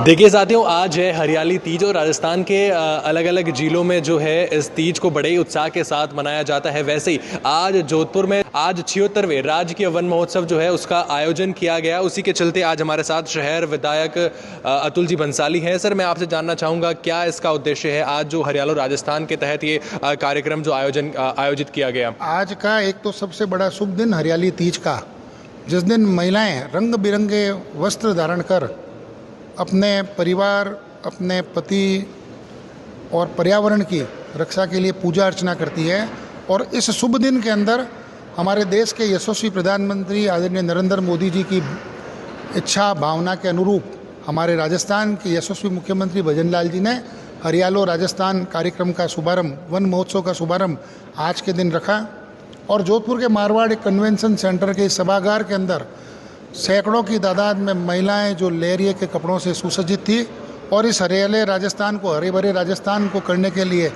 देखिए साथियों, आज है हरियाली तीज और राजस्थान के अलग अलग जिलों में जो है इस तीज को बड़े ही उत्साह के साथ मनाया जाता है। वैसे ही आज जोधपुर में आज 76वें राजकीय वन महोत्सव जो है उसका आयोजन किया गया। उसी के चलते आज हमारे साथ शहर विधायक अतुल जी भंसाली हैं। सर, मैं आपसे जानना चाहूँगा क्या इसका उद्देश्य है आज जो हरियाणा राजस्थान के तहत ये कार्यक्रम जो आयोजित किया गया। आज का एक तो सबसे बड़ा शुभ दिन हरियाली तीज का, जिस दिन महिलाएं रंग बिरंगे वस्त्र धारण कर अपने परिवार, अपने पति और पर्यावरण की रक्षा के लिए पूजा अर्चना करती है। और इस शुभ दिन के अंदर हमारे देश के यशस्वी प्रधानमंत्री आदरणीय नरेंद्र मोदी जी की इच्छा भावना के अनुरूप हमारे राजस्थान के यशस्वी मुख्यमंत्री भजन लाल जी ने हरियालो राजस्थान कार्यक्रम का शुभारंभ, वन महोत्सव का शुभारंभ आज के दिन रखा। और जोधपुर के मारवाड़ कन्वेंशन सेंटर के सभागार के अंदर सैकड़ों की तादाद में महिलाएं जो लेरिए के कपड़ों से सुसज्जित थी और इस हरियाले राजस्थान को, हरे भरे राजस्थान को करने के लिए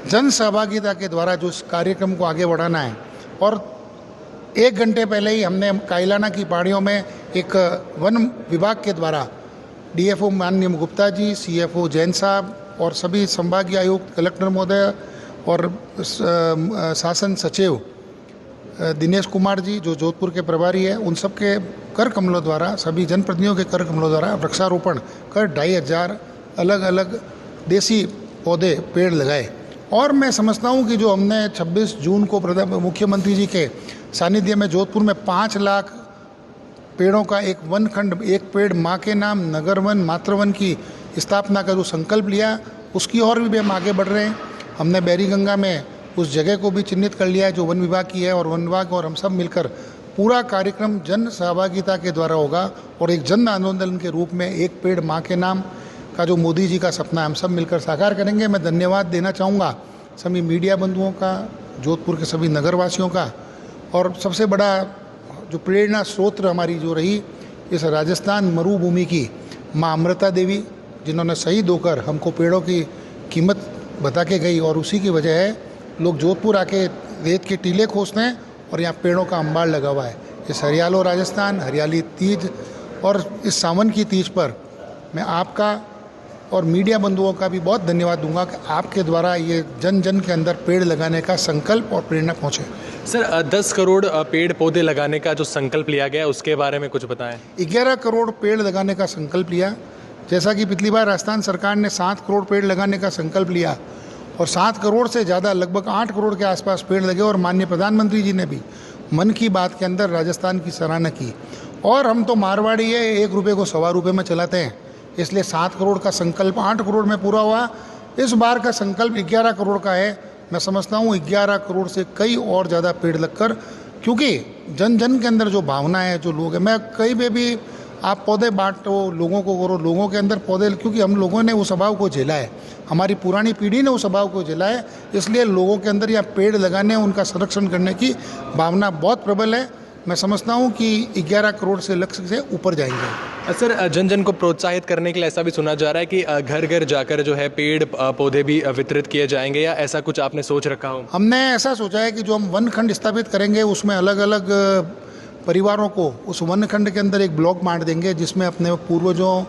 जन सहभागिता के द्वारा जो इस कार्यक्रम को आगे बढ़ाना है। और 1 घंटे पहले ही हमने कायलाना की पहाड़ियों में एक वन विभाग के द्वारा डीएफओ माननीय गुप्ता जी, सीएफओ जैन साहब और सभी संभागीय आयुक्त, कलेक्टर महोदय और शासन सचिव दिनेश कुमार जी जो जोधपुर के प्रभारी है, उन सब के कर कमलों द्वारा, सभी जनप्रतिनिधियों के कर कमलों द्वारा वृक्षारोपण कर 2500 अलग अलग देसी पौधे पेड़ लगाए। और मैं समझता हूँ कि जो हमने 26 जून को मुख्यमंत्री जी के सानिध्य में जोधपुर में 5 लाख पेड़ों का एक वन खंड, एक पेड़ माँ के नाम नगर वन मातृवन की स्थापना का जो संकल्प लिया, उसकी ओर भी हम आगे बढ़ रहे हैं। हमने बैरी गंगा में उस जगह को भी चिन्हित कर लिया है जो वन विभाग की है, और वन विभाग और हम सब मिलकर पूरा कार्यक्रम जन सहभागिता के द्वारा होगा और एक जन आंदोलन के रूप में एक पेड़ माँ के नाम का जो मोदी जी का सपना है हम सब मिलकर साकार करेंगे। मैं धन्यवाद देना चाहूँगा सभी मीडिया बंधुओं का, जोधपुर के सभी नगरवासियों का, और सबसे बड़ा जो प्रेरणा स्रोत हमारी जो रही इस राजस्थान मरुभूमि की माँ अमृता देवी, जिन्होंने शहीद होकर हमको पेड़ों की कीमत बता के गई, और उसी की वजह है लोग जोधपुर आके रेत के टीले खोजते हैं और यहाँ पेड़ों का अंबार लगा हुआ है। इस हरियालो राजस्थान हरियाली तीज और इस सावन की तीज पर मैं आपका और मीडिया बंधुओं का भी बहुत धन्यवाद दूंगा कि आपके द्वारा ये जन जन के अंदर पेड़ लगाने का संकल्प और प्रेरणा पहुँचे। सर, 10 करोड़ पेड़ पौधे लगाने का जो संकल्प लिया गया उसके बारे में कुछ बताएं। 11 करोड़ पेड़ लगाने का संकल्प लिया, जैसा कि पिछली बार राजस्थान सरकार ने 7 करोड़ पेड़ लगाने का संकल्प लिया और 7 करोड़ से ज़्यादा लगभग 8 करोड़ के आसपास पेड़ लगे। और माननीय प्रधानमंत्री जी ने भी मन की बात के अंदर राजस्थान की सराहना की। और हम तो मारवाड़ी है, 1 रुपये को 1.25 रुपये में चलाते हैं, इसलिए 7 करोड़ का संकल्प 8 करोड़ में पूरा हुआ। इस बार का संकल्प 11 करोड़ का है। मैं समझता हूँ 11 करोड़ से कई और ज़्यादा पेड़ लगकर, क्योंकि जन जन के अंदर जो भावना है, जो लोग हैं, मैं कहीं पे भी आप पौधे बांटो, लोगों को करो, लोगों के अंदर पौधे, क्योंकि हम लोगों ने उस स्वभाव को झेला है, हमारी पुरानी पीढ़ी ने उस स्वभाव को झेला है, इसलिए लोगों के अंदर यहाँ पेड़ लगाने, उनका संरक्षण करने की भावना बहुत प्रबल है। मैं समझता हूँ कि 11 करोड़ से लक्ष्य से ऊपर जाएंगे। सर, जन जन को प्रोत्साहित करने के लिए ऐसा भी सुना जा रहा है कि घर घर जाकर जो है पेड़ पौधे भी वितरित किए जाएंगे, या ऐसा कुछ आपने सोच रखा हो? हमने ऐसा सोचा है कि जो हम वन खंड स्थापित करेंगे उसमें अलग अलग परिवारों को उस वन खंड के अंदर एक ब्लॉक बांट देंगे, जिसमें अपने पूर्वजों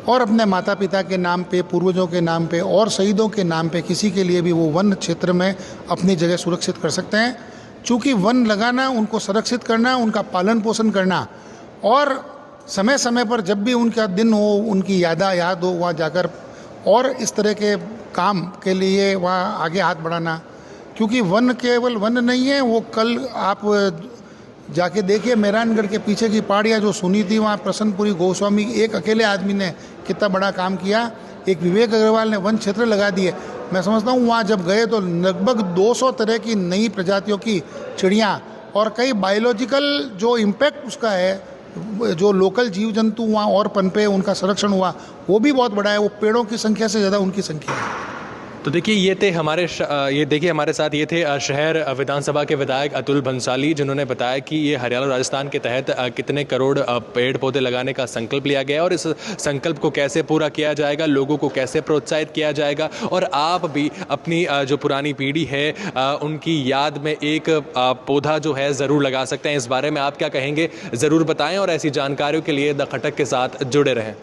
और अपने माता पिता के नाम पे, पूर्वजों के नाम पे और शहीदों के नाम पे किसी के लिए भी वो वन क्षेत्र में अपनी जगह सुरक्षित कर सकते हैं। चूँकि वन लगाना, उनको सुरक्षित करना, उनका पालन पोषण करना, और समय समय पर जब भी उनका दिन हो, उनकी याद हो, वहाँ जाकर और इस तरह के काम के लिए वहाँ आगे हाथ बढ़ाना। क्योंकि वन केवल वन नहीं है, वो कल आप जाके देखिए मेहरानगढ़ के पीछे की पहाड़ियाँ जो सुनी थी, वहाँ प्रसन्नपुरी गोस्वामी एक अकेले आदमी ने कितना बड़ा काम किया। एक विवेक अग्रवाल ने वन क्षेत्र लगा दिए। मैं समझता हूँ वहाँ जब गए तो लगभग 200 तरह की नई प्रजातियों की चिड़ियाँ और कई बायोलॉजिकल जो इम्पैक्ट उसका है, जो लोकल जीव जंतु वहाँ और पनपे, उनका संरक्षण हुआ, वो भी बहुत बड़ा है। वो पेड़ों की संख्या से ज़्यादा उनकी संख्या है। तो देखिए ये हमारे साथ ये थे शहर विधानसभा के विधायक अतुल भंसाली, जिन्होंने बताया कि ये हरियाणा राजस्थान के तहत कितने करोड़ पेड़ पौधे लगाने का संकल्प लिया गया और इस संकल्प को कैसे पूरा किया जाएगा, लोगों को कैसे प्रोत्साहित किया जाएगा, और आप भी अपनी जो पुरानी पीढ़ी है उनकी याद में एक पौधा जो है ज़रूर लगा सकते हैं। इस बारे में आप क्या कहेंगे ज़रूर बताएं, और ऐसी जानकारियों के लिए द खटक के साथ जुड़े रहें।